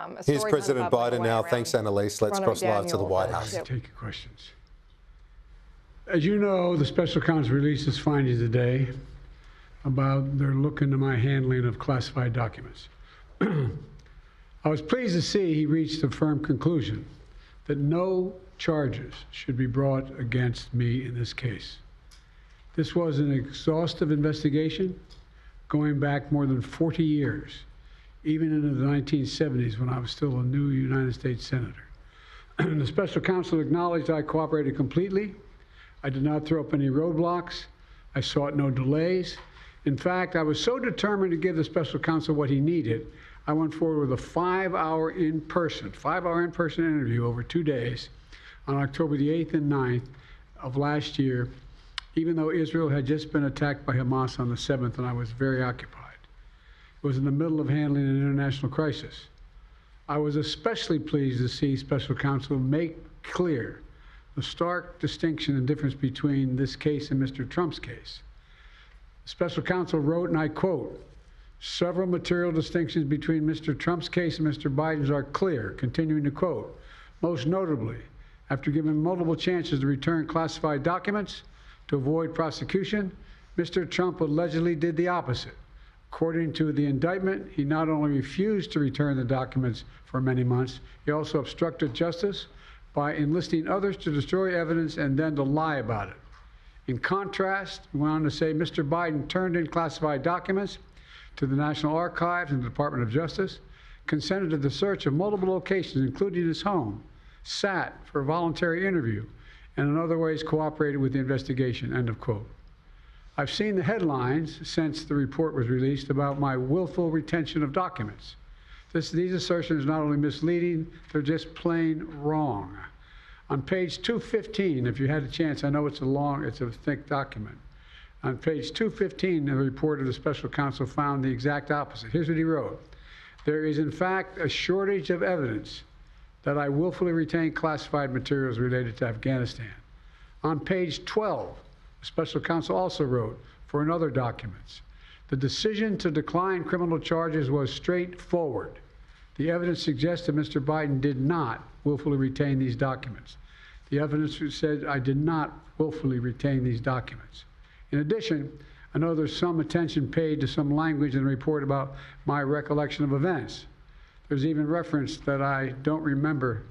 A Here's story President Biden now. Thanks, Annalise. Let's cross live to the White House. Take your questions. As you know, the special counsel released his findings today about their look into my handling of classified documents. I was pleased to see he reached a firm conclusion that no charges should be brought against me in this case. This was an exhaustive investigation going back more than 40 years, even into the 1970s when I was still a new United States Senator. The special counsel acknowledged I cooperated completely. I did not throw up any roadblocks. I sought no delays. In fact, I was so determined to give the special counsel what he needed, I went forward with a 5-hour in-person interview over 2 days on October the 8th and 9th of last year, even though Israel had just been attacked by Hamas on the 7th and I was very occupied. It was in the middle of handling an international crisis. I was especially pleased to see special counsel make clear the stark distinction and difference between this case and Mr. Trump's case. The special counsel wrote, and I quote, "Several material distinctions between Mr. Trump's case and Mr. Biden's are clear," continuing to quote, "Most notably, after given multiple chances to return classified documents to avoid prosecution, Mr. Trump allegedly did the opposite. According to the indictment, he not only refused to return the documents for many months, he also obstructed justice by enlisting others to destroy evidence and then to lie about it. In contrast, he went on to say Mr. Biden turned in classified documents to the National Archives and the Department of Justice, consented to the search of multiple locations, including his home, sat for a voluntary interview, and in other ways cooperated with the investigation," end of quote. I've seen the headlines since the report was released about my willful retention of documents. These assertions are not only misleading, they're just plain wrong. On page 215, if you had a chance, I know it's a thick document. On page 215, the report of the special counsel found the exact opposite. Here's what he wrote. "There is, in fact, a shortage of evidence that I willfully retained classified materials related to Afghanistan." On page 12, the special counsel also wrote for another documents, "The decision to decline criminal charges was straightforward. The evidence suggests that Mr. Biden did not willfully retain these documents. The evidence said I did not willfully retain these documents. In addition, I know there's some attention paid to some language in the report about my recollection of events. There's even reference that I don't remember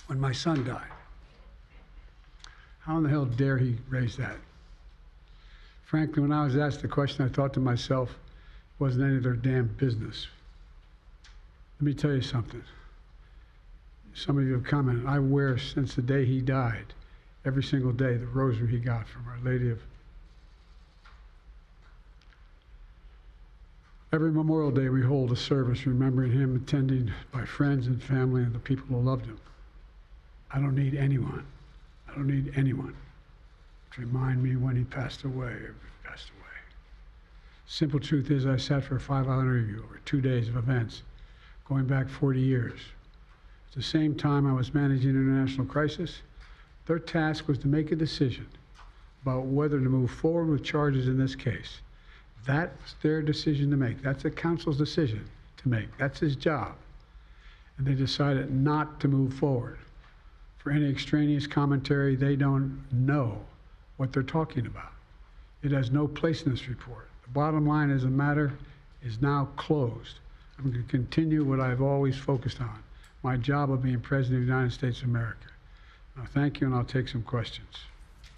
when my son died. How in the hell dare he raise that? Frankly, when I was asked the question, I thought to myself, it wasn't any of their damn business. Let me tell you something. Some of you have commented, I wear since the day he died, every single day, the rosary he got from Our Lady of... Every Memorial Day, we hold a service remembering him, attended by friends and family and the people who loved him. I don't need anyone to remind me when he passed away or passed away. Simple truth is I sat for a 5-hour interview over 2 days of events going back 40 years. At the same time I was managing an international crisis, their task was to make a decision about whether to move forward with charges in this case. That was their decision to make. That's the counsel's decision to make. That's his job. And they decided not to move forward. For any extraneous commentary, they don't know what they're talking about. It has no place in this report. The bottom line is the matter is now closed. I'm going to continue what I've always focused on, my job of being President of the United States of America. Now, thank you, and I'll take some questions.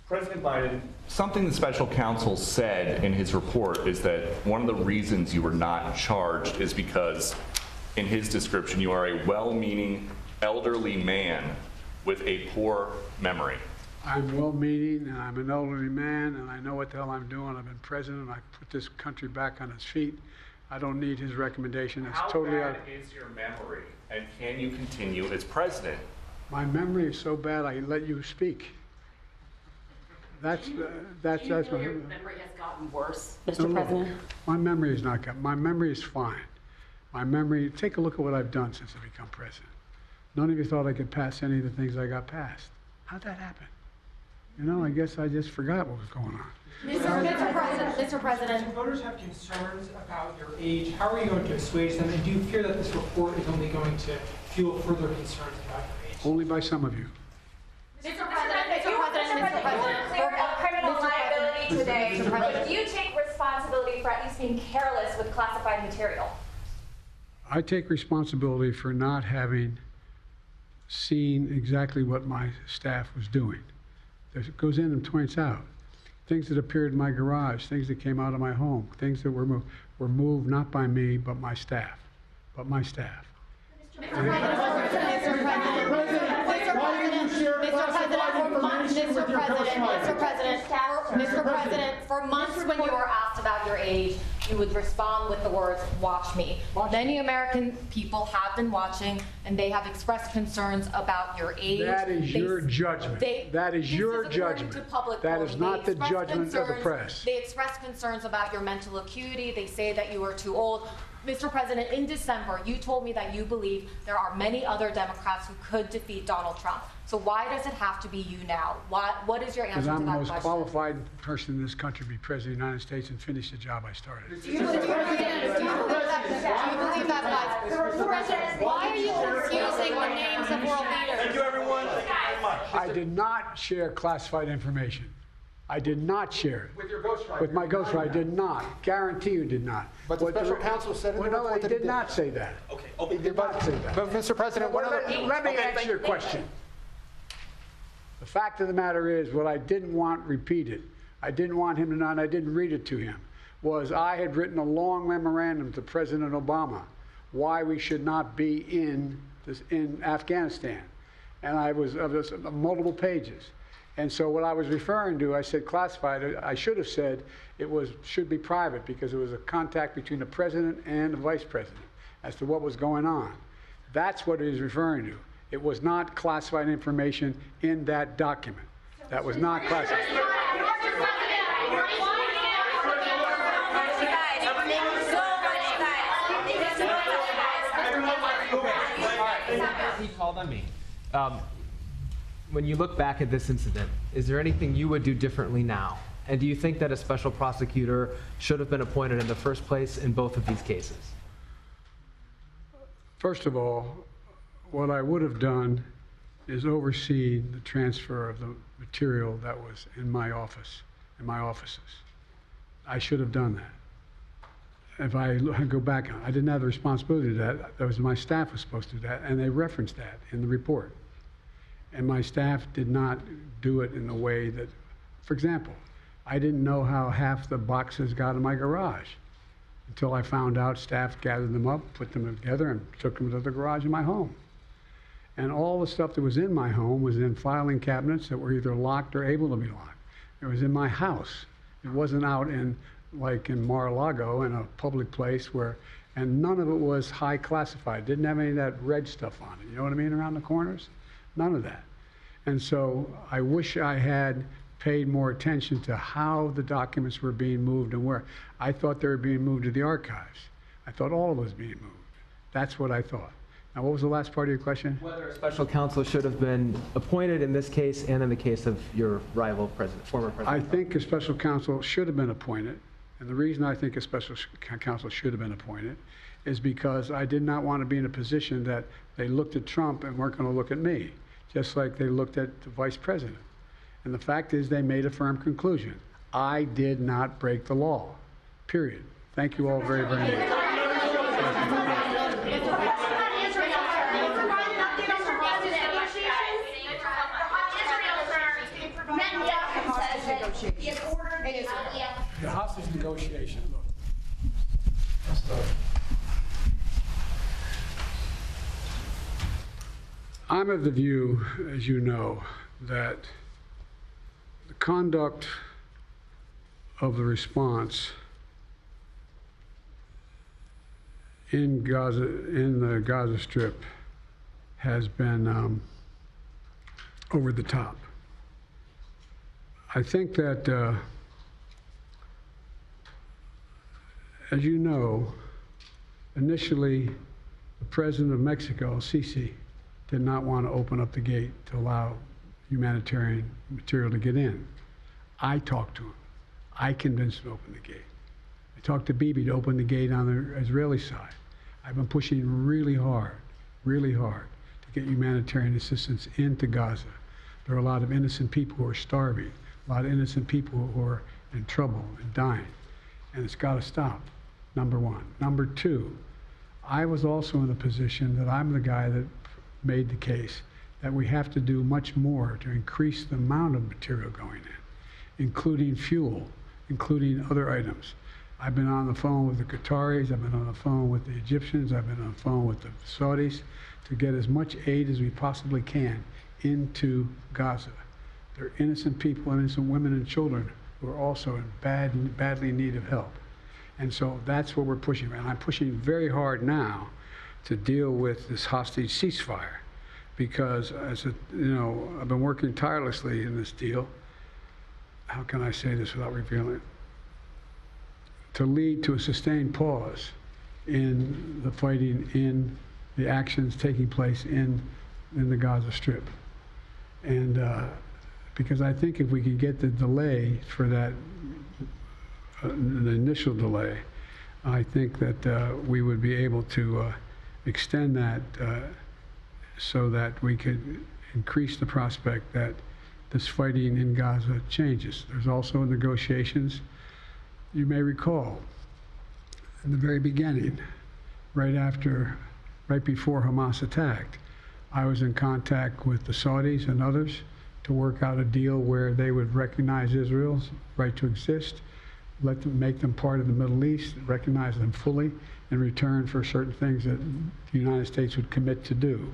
President Biden, something the special counsel said in his report is that one of the reasons you were not charged is because, in his description, you are a well-meaning elderly man with a poor memory. I'm well-meaning, and I'm an elderly man, and I know what the hell I'm doing. I've been president. I put this country back on its feet. I don't need his recommendation. It's totally How bad is your memory, and can you continue as president? My memory is so bad I let you speak. That's Do you my feel your memory has gotten worse, Mr. President? My memory is not good. My memory is fine. My memory, take a look at what I've done since I become president. None of you thought I could pass any of the things I got passed. How'd that happen? You know, I guess I just forgot what was going on. Mr. President. If voters have concerns about your age, how are you going to assuage them? And do you fear that this report is only going to fuel further concerns about your age? Only by some of you. Mr. President, Clear up criminal liability today, but do you take responsibility for at least being careless with classified material? I take responsibility for not having seen exactly what my staff was doing. It goes in and points out things that appeared in my garage, things that came out of my home, things that were moved not by me, but my staff. Mr. President, for months when you were asked about your age, you would respond with the words, "Watch me." Many American people have been watching, and they have expressed concerns about your age. That is your judgment. That is your judgment. That is not the judgment of the press. They expressed concerns about your mental acuity. They say that you are too old. Mr. President, in December, you told me that you believe there are many other Democrats who could defeat Donald Trump. So why does it have to be you now? What is your answer Because to that I'm the most question? qualified person in this country to be president of the United States and finish the job I started. Do you believe that, guys? Why are you confusing the names of world leaders? Thank you, everyone. I did not share classified information. I did not share it. With your ghostwriter. With my ghostwriter, I did not. Guarantee you did not. But the special counsel said in the report No, that he he did not say that. Okay. He did not say that. But Mr. President, one other... Let me answer your question. The fact of the matter is, what I didn't want repeated, I didn't want him to know, and I didn't read it to him, was I had written a long memorandum to President Obama why we should not be in Afghanistan. And I was of multiple pages. And so what I was referring to, I said classified. I should have said it should be private because it was a contact between the president and the vice president as to what was going on. That's what it is referring to. It was not classified information in that document. That was not classified. He called on me. When you look back at this incident, is there anything you would do differently now? And do you think that a special prosecutor should have been appointed in the first place in both of these cases? First of all, what I would have done is oversee the transfer of the material that was in my office, in my offices. I should have done that. If I go back, I didn't have the responsibility to that. That was my staff was supposed to do that, and they referenced that in the report. And my staff did not do it in a way that, for example, I didn't know how half the boxes got in my garage until I found out staff gathered them up, put them together, and took them to the garage in my home. And all the stuff that was in my home was in filing cabinets that were either locked or able to be locked. It was in my house. It wasn't out in, like in Mar-a-Lago, in a public place where, and none of it was high classified. Didn't have any of that red stuff on it. You know what I mean, around the corners? None of that. And so I wish I had paid more attention to how the documents were being moved and where. I thought they were being moved to the archives. I thought all of it was being moved. That's what I thought. Now, what was the last part of your question? Whether a special counsel should have been appointed in this case and in the case of your rival president, former president. I think a special counsel should have been appointed. And the reason I think a special counsel should have been appointed is because I did not want to be in a position that they looked at Trump and weren't going to look at me, just like they looked at the vice president. And the fact is they made a firm conclusion. I did not break the law, period. Thank you all very, very much. The hostage negotiation, look. I'm of the view, as you know, that the conduct of the response in Gaza, in the Gaza Strip, has been over the top. I think that, as you know, initially, the president of Mexico, Sisi, did not want to open up the gate to allow humanitarian material to get in. I talked to him. I convinced him to open the gate. I talked to Bibi to open the gate on the Israeli side. I've been pushing really hard to get humanitarian assistance into Gaza. There are a lot of innocent people who are starving, a lot of innocent people who are in trouble and dying, and it's got to stop, number one. Number two, I was also in a position that I'm the guy that made the case that we have to do much more to increase the amount of material going in, including fuel, including other items. I've been on the phone with the Qataris, I've been on the phone with the Egyptians, I've been on the phone with the Saudis to get as much aid as we possibly can into Gaza. There are innocent people, innocent women and children who are also in badly in need of help. And so that's what we're pushing. And I'm pushing very hard now to deal with this hostage ceasefire because, I've been working tirelessly in this deal. How can I say this without revealing it? To lead to a sustained pause in the fighting, in the actions taking place in the Gaza Strip. And because I think if we could get the delay for that, an initial delay, I think that we would be able to extend that so that we could increase the prospect that this fighting in Gaza changes. There's also negotiations. You may recall, in the very beginning, right before Hamas attacked, I was in contact with the Saudis and others to work out a deal where they would recognize Israel's right to exist, make them part of the Middle East, recognize them fully in return for certain things that the United States would commit to do.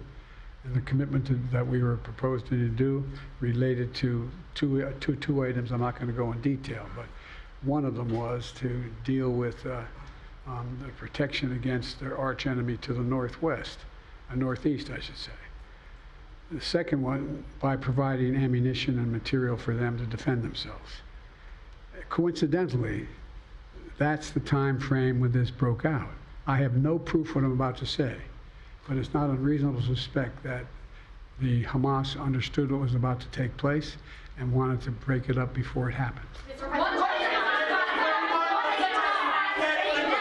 And the commitment that we were proposing to do related to two items. I'm not going to go in detail, but one of them was to deal with the protection against their arch enemy to the northwest, northeast, I should say. The second one, by providing ammunition and material for them to defend themselves. Coincidentally, that's the time frame when this broke out. I have no proof what I'm about to say, but it's not unreasonable to suspect that the Hamas understood what was about to take place and wanted to break it up before it happened. Mr.